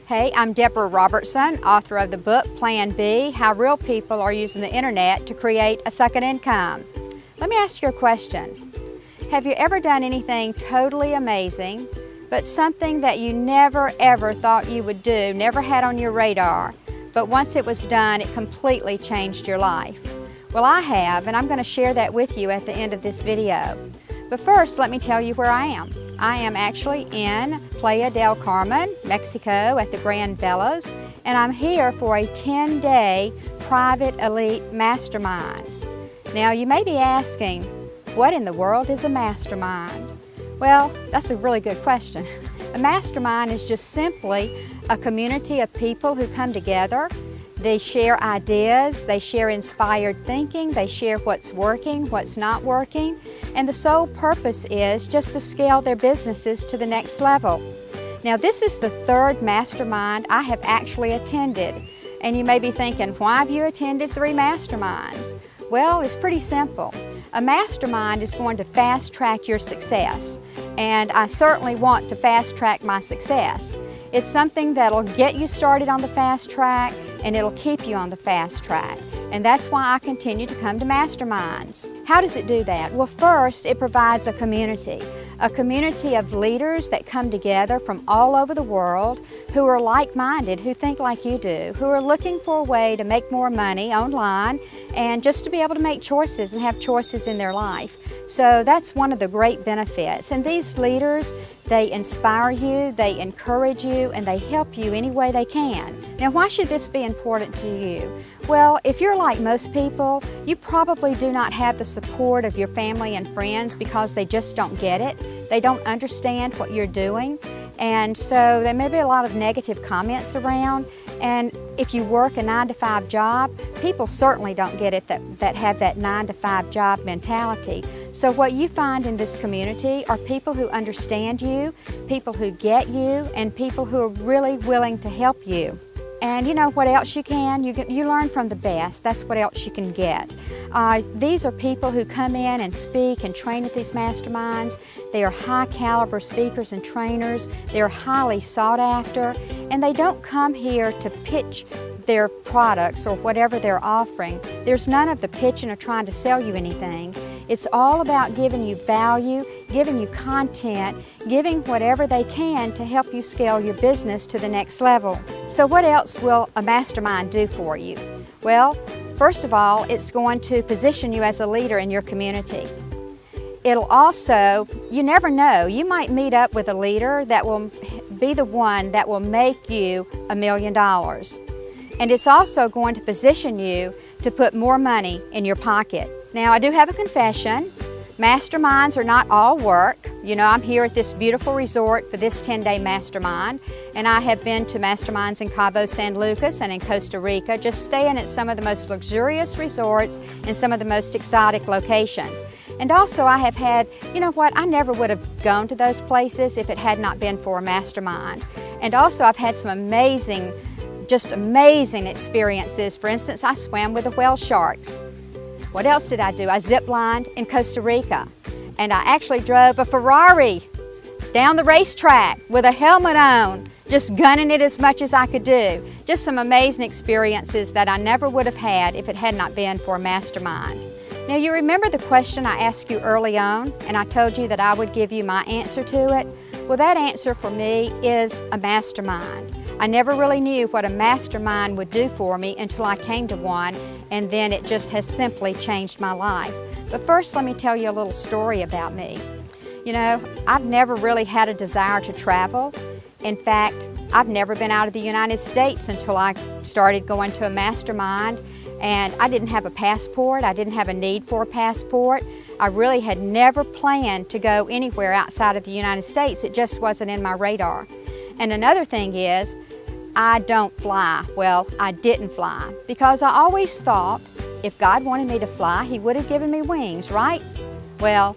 Hey, I'm Deborah Robertson, author of the book Plan B, How Real People Are Using the Internet to Create a Second Income. Let me ask you a question. Have you ever done anything totally amazing, but something that you never ever thought you would do, never had on your radar, but once it was done, it completely changed your life? Well, I have, and I'm going to share that with you at the end of this video. But first, let me tell you where I am. I am actually in Playa del Carmen, Mexico at the Grand Velas, and I'm here for a 10-day private elite mastermind. Now, you may be asking, what in the world is a mastermind? Well, that's a really good question. A mastermind is just simply a community of people who come together. They share ideas, they share inspired thinking, they share what's working, what's not working, and the sole purpose is just to scale their businesses to the next level. Now, this is the third mastermind I have actually attended, and you may be thinking, why have you attended 3 masterminds? Well, it's pretty simple. A mastermind is going to fast track your success, and I certainly want to fast track my success. It's something that'll get you started on the fast track, and it'll keep you on the fast track. And that's why I continue to come to masterminds. How does it do that? Well, first, it provides a community of leaders that come together from all over the world who are like-minded, who think like you do, who are looking for a way to make more money online and just to be able to make choices and have choices in their life. So that's one of the great benefits. And these leaders, they inspire you, they encourage you, and they help you any way they can. Now, why should this be important to you? Well, if you're like most people, you probably do not have the support of your family and friends because they just don't get it. They don't understand what you're doing. And so there may be a lot of negative comments around. And if you work a 9-to-5 job, people certainly don't get it that have that 9-to-5 job mentality. So what you find in this community are people who understand you, people who get you, and people who are really willing to help you. And you know what else you can? You learn from the best. That's what else you can get. These are people who come in and speak and train at these masterminds. They are high caliber speakers and trainers. They're highly sought after, and they don't come here to pitch their products or whatever they're offering. There's none of the pitching or trying to sell you anything. It's all about giving you value, giving you content, giving whatever they can to help you scale your business to the next level. So what else will a mastermind do for you? Well, first of all, it's going to position you as a leader in your community. It'll also, you never know, you might meet up with a leader that will be the one that will make you $1 million. And it's also going to position you to put more money in your pocket. Now, I do have a confession. Masterminds are not all work. You know, I'm here at this beautiful resort for this 10-day mastermind, and I have been to masterminds in Cabo San Lucas and in Costa Rica, just staying at some of the most luxurious resorts in some of the most exotic locations. And also I have had, you know what, I never would have gone to those places if it had not been for a mastermind. And also I've had some amazing, just amazing experiences. For instance, I swam with the whale sharks. What else did I do? I zip-lined in Costa Rica, and I actually drove a Ferrari down the racetrack with a helmet on, just gunning it as much as I could do. Just some amazing experiences that I never would have had if it had not been for a mastermind. Now, you remember the question I asked you early on, and I told you that I would give you my answer to it? Well, that answer for me is a mastermind. I never really knew what a mastermind would do for me until I came to one, and then it just has simply changed my life. But first, let me tell you a little story about me. You know, I've never really had a desire to travel. In fact, I've never been out of the United States until I started going to a mastermind, and I didn't have a passport. I didn't have a need for a passport. I really had never planned to go anywhere outside of the United States. It just wasn't in my radar. And another thing is, I don't fly. Well, I didn't fly because I always thought if God wanted me to fly, He would have given me wings, right? Well,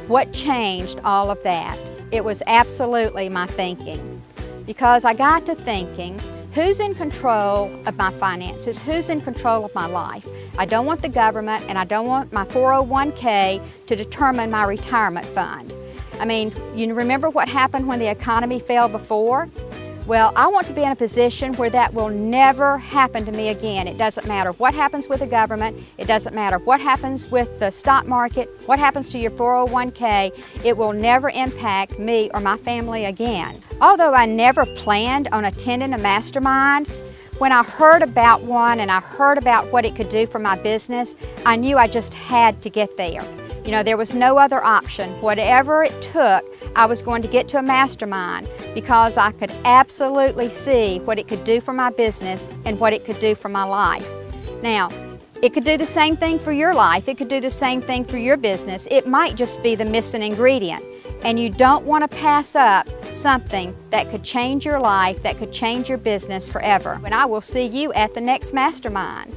what changed all of that? It was absolutely my thinking, because I got to thinking, who's in control of my finances? Who's in control of my life? I don't want the government, and I don't want my 401k to determine my retirement fund. I mean, you remember what happened when the economy fell before? Well, I want to be in a position where that will never happen to me again. It doesn't matter what happens with the government, it doesn't matter what happens with the stock market, what happens to your 401k, it will never impact me or my family again. Although I never planned on attending a mastermind, when I heard about one and I heard about what it could do for my business, I knew I just had to get there. You know, there was no other option. Whatever it took, I was going to get to a mastermind because I could absolutely see what it could do for my business and what it could do for my life. Now, it could do the same thing for your life. It could do the same thing for your business. It might just be the missing ingredient. And you don't want to pass up something that could change your life, that could change your business forever. And I will see you at the next mastermind.